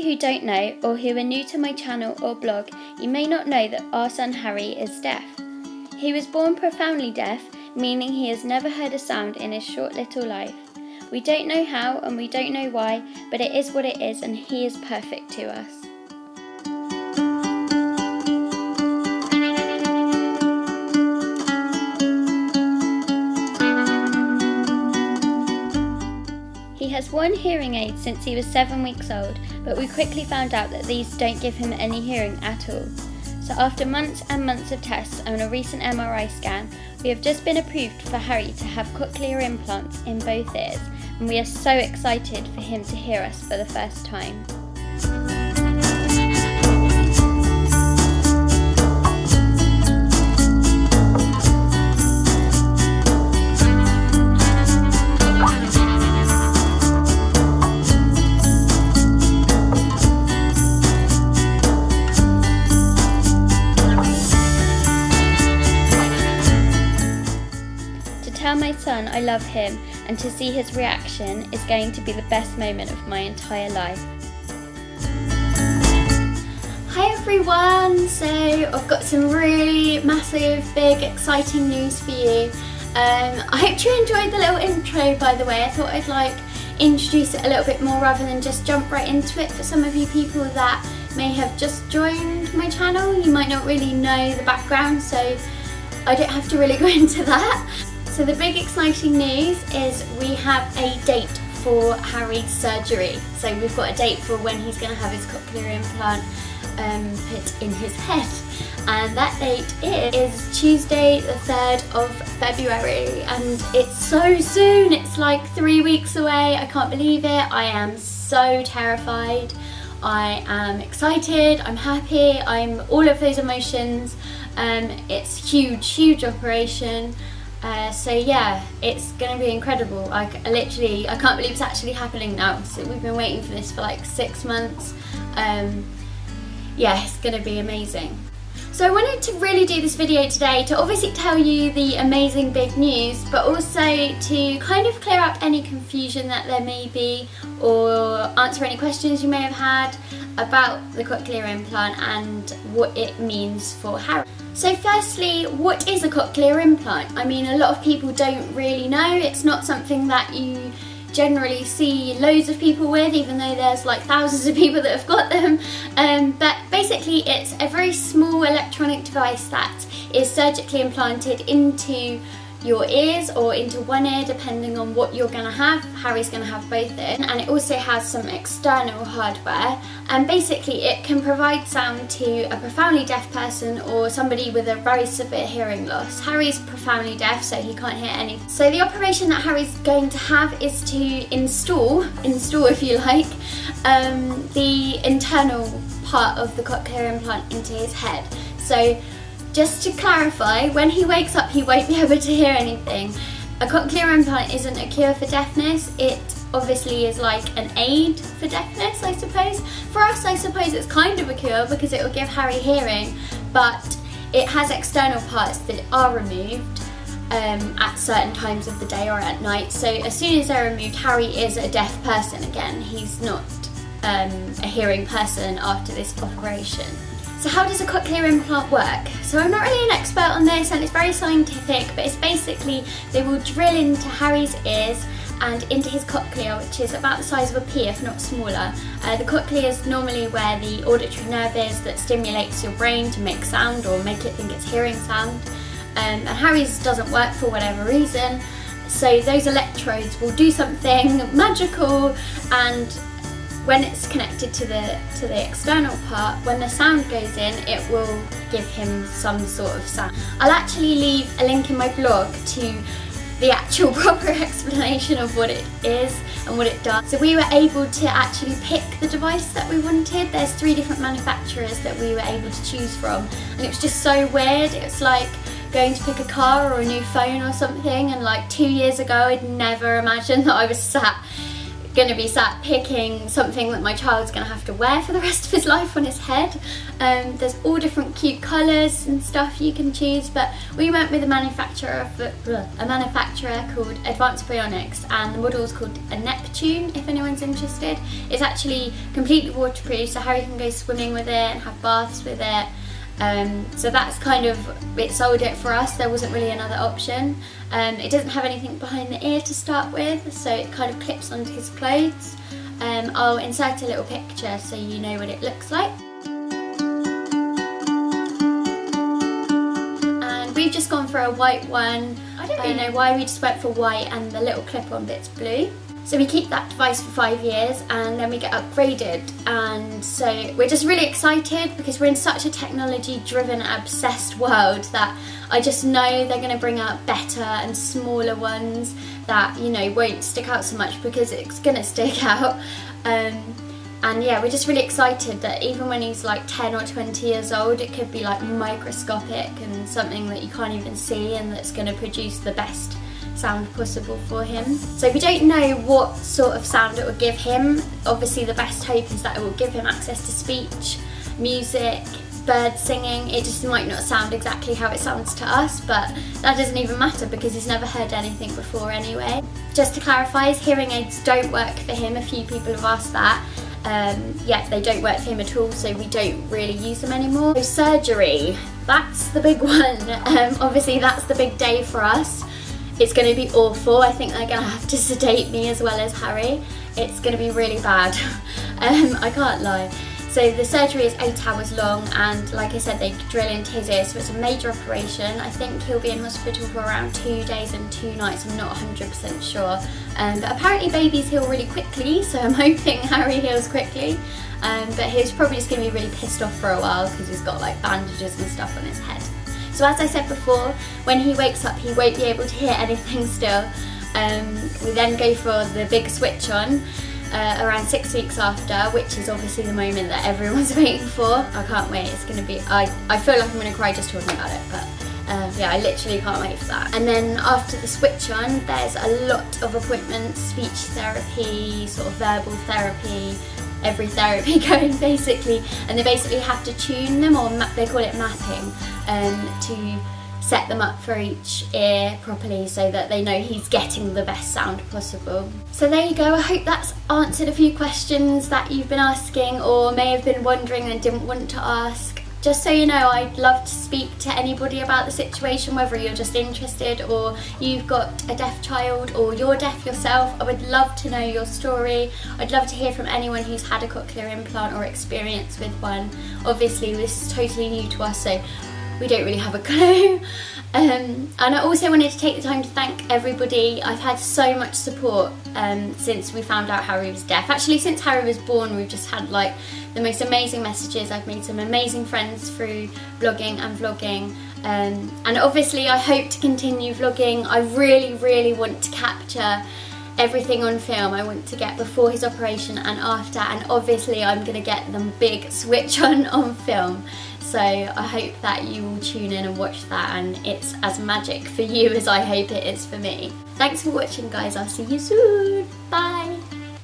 you who don't know, or who are new to my channel or blog, you may not know that our son Harry is deaf. He was born profoundly deaf, meaning he has never heard a sound in his short little life. We don't know how and we don't know why, but it is what it is and he is perfect to us. He has one hearing aid since he was 7 weeks old, but we quickly found out that these don't give him any hearing at all. So after months and months of tests and a recent MRI scan, we have just been approved for Harry to have cochlear implants in both ears, and we are so excited for him to hear us for the first time. To tell my son I love him and to see his reaction is going to be the best moment of my entire life. Hi everyone, so I've got some really massive, big, exciting news for you. I hope you enjoyed the little intro, by the way. I thought I'd introduce it a little bit more rather than just jump right into it. For some of you people that may have just joined my channel, you might not really know the background, so I don't have to really go into that. So the big exciting news is we have a date for Harry's surgery. So we've got a date for when he's going to have his cochlear implant put in his head. And that date is Tuesday the 3rd of February. And it's so soon, it's like 3 weeks away. I can't believe it. I am so terrified. I am excited, I'm happy, I'm all of those emotions. It's huge operation. So yeah, it's going to be incredible. I can't believe it's actually happening now. So we've been waiting for this for like 6 months. Yeah, it's going to be amazing. So I wanted to really do this video today to obviously tell you the amazing big news, but also to kind of clear up any confusion that there may be or answer any questions you may have had about the cochlear implant and what it means for Harry. So firstly, what is a cochlear implant? I mean, a lot of people don't really know. It's not something that you generally see loads of people with, even though there's like thousands of people that have got them. But basically it's a very small electronic device that is surgically implanted into your ears or into one ear, depending on what you're going to have. Harry's going to have both in, and it also has some external hardware, and basically it can provide sound to a profoundly deaf person or somebody with a very severe hearing loss. Harry's profoundly deaf, so he can't hear anything. So the operation that Harry's going to have is to install if you like, the internal part of the cochlear implant into his head. So just to clarify, when he wakes up he won't be able to hear anything. A cochlear implant isn't a cure for deafness. It obviously is like an aid for deafness, I suppose. For us, I suppose it's kind of a cure because it will give Harry hearing, but it has external parts that are removed at certain times of the day or at night. So as soon as they're removed, Harry is a deaf person again. He's not a hearing person after this operation. So how does a cochlear implant work? So I'm not really an expert on this and it's very scientific, but it's basically they will drill into Harry's ears and into his cochlea, which is about the size of a pea, if not smaller. The cochlea is normally where the auditory nerve is that stimulates your brain to make sound or make it think it's hearing sound. And Harry's doesn't work for whatever reason, so those electrodes will do something magical, and when it's connected to the external part, when the sound goes in, it will give him some sort of sound. I'll actually leave a link in my blog to the actual proper explanation of what it is and what it does. So we were able to actually pick the device that we wanted. There's 3 different manufacturers that we were able to choose from, and it was just so weird. It's like going to pick a car or a new phone or something, and like 2 years ago I'd never imagined that I was sat going to be sat picking something that my child's going to have to wear for the rest of his life on his head. There's all different cute colours and stuff you can choose, but we went with a manufacturer called Advanced Bionics, and the model's called a Neptune, if anyone's interested. It's actually completely waterproof, so Harry can go swimming with it and have baths with it. So that's kind of, it sold it for us. There wasn't really another option. It doesn't have anything behind the ear to start with, so it kind of clips onto his clothes. I'll insert a little picture so you know what it looks like. And we've just gone for a white one. I don't really know why, we just went for white and the little clip-on bit's blue. So we keep that device for 5 years and then we get upgraded, and so we're just really excited because we're in such a technology driven, obsessed world that I just know they're going to bring out better and smaller ones that, you know, won't stick out so much, because it's going to stick out. And yeah, we're just really excited that even when he's like 10 or 20 years old, it could be like microscopic and something that you can't even see, and that's going to produce the best sound possible for him. So we don't know what sort of sound it will give him. Obviously the best hope is that it will give him access to speech, music, bird singing. It just might not sound exactly how it sounds to us, but that doesn't even matter because he's never heard anything before anyway. Just to clarify, his hearing aids don't work for him. A few people have asked that. Yeah, they don't work for him at all, so we don't really use them anymore. So surgery, that's the big one. Obviously that's the big day for us. It's going to be awful. I think they're going to have to sedate me as well as Harry. It's going to be really bad. I can't lie. So the surgery is 8 hours long, and like I said, they drill into his ear, so it's a major operation. I think he'll be in hospital for around 2 days and 2 nights. I'm not 100% sure. But apparently babies heal really quickly, so I'm hoping Harry heals quickly. But he's probably just going to be really pissed off for a while because he's got like bandages and stuff on his head. So as I said before, when he wakes up he won't be able to hear anything still. We then go for the big switch on around 6 weeks after, which is obviously the moment that everyone's waiting for. I can't wait, it's going to be, I feel like I'm going to cry just talking about it, but yeah, I literally can't wait for that. And then after the switch on, there's a lot of appointments, speech therapy, sort of verbal therapy, every therapy going basically, and they basically have to tune them, or they call it mapping, to set them up for each ear properly so that they know he's getting the best sound possible. So there you go, I hope that's answered a few questions that you've been asking or may have been wondering and didn't want to ask. Just so you know, I'd love to speak to anybody about the situation, whether you're just interested or you've got a deaf child or you're deaf yourself. I would love to know your story. I'd love to hear from anyone who's had a cochlear implant or experience with one. Obviously this is totally new to us, so we don't really have a clue. And I also wanted to take the time to thank everybody. I've had so much support since we found out Harry was deaf. Actually, since Harry was born, we've just had like the most amazing messages. I've made some amazing friends through blogging and vlogging. And obviously I hope to continue vlogging. I really want to capture everything on film. I want to get before his operation and after, and obviously I'm going to get them big switch on film. So I hope that you will tune in and watch that, and it's as magic for you as I hope it is for me. Thanks for watching guys, I'll see you soon, bye!